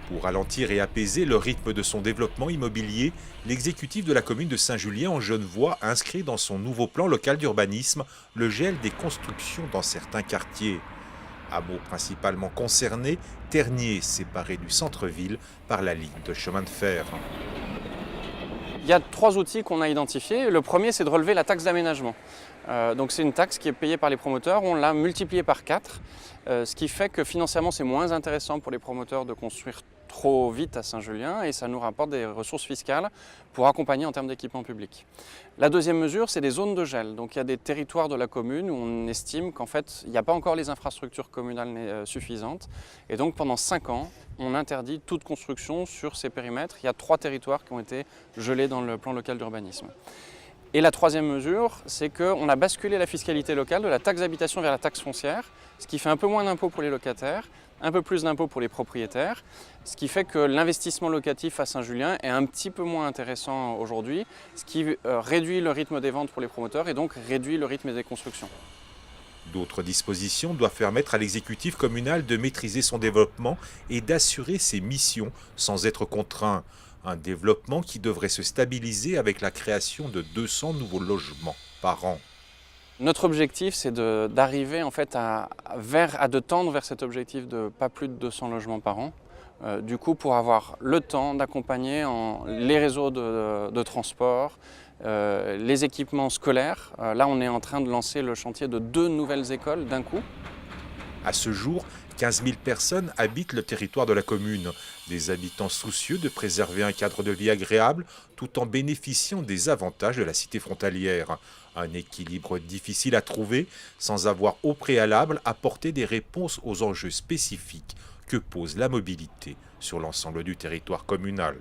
Pour ralentir et apaiser le rythme de son développement immobilier, l'exécutif de la commune de Saint-Julien-en-Genevois inscrit dans son nouveau plan local d'urbanisme le gel des constructions dans certains quartiers. Hameau principalement concerné, Tergnier séparé du centre-ville par la ligne de chemin de fer. Il y a trois outils qu'on a identifiés. Le premier, c'est de relever la taxe d'aménagement. Donc c'est une taxe qui est payée par les promoteurs. On l'a multipliée par 4, ce qui fait que financièrement, c'est moins intéressant pour les promoteurs de construire trop vite à Saint-Julien et ça nous rapporte des ressources fiscales pour accompagner en termes d'équipement public. La deuxième mesure, c'est des zones de gel. Donc il y a des territoires de la commune où on estime qu'en fait, il n'y a pas encore les infrastructures communales suffisantes. Et donc pendant 5 ans, on interdit toute construction sur ces périmètres. Il y a 3 territoires qui ont été gelés dans le plan local d'urbanisme. Et la troisième mesure, c'est qu'on a basculé la fiscalité locale de la taxe d'habitation vers la taxe foncière, ce qui fait un peu moins d'impôts pour les locataires, un peu plus d'impôts pour les propriétaires, ce qui fait que l'investissement locatif à Saint-Julien est un petit peu moins intéressant aujourd'hui, ce qui réduit le rythme des ventes pour les promoteurs et donc réduit le rythme des constructions. D'autres dispositions doivent permettre à l'exécutif communal de maîtriser son développement et d'assurer ses missions sans être contraint. Un développement qui devrait se stabiliser avec la création de 200 nouveaux logements par an. Notre objectif, c'est d'arriver en fait de tendre vers cet objectif de pas plus de 200 logements par an. Du coup, pour avoir le temps d'accompagner les réseaux de transport, les équipements scolaires. Là, on est en train de lancer le chantier de 2 nouvelles écoles d'un coup. À ce jour, 15 000 personnes habitent le territoire de la commune. Des habitants soucieux de préserver un cadre de vie agréable tout en bénéficiant des avantages de la cité frontalière. Un équilibre difficile à trouver sans avoir au préalable apporté des réponses aux enjeux spécifiques que pose la mobilité sur l'ensemble du territoire communal.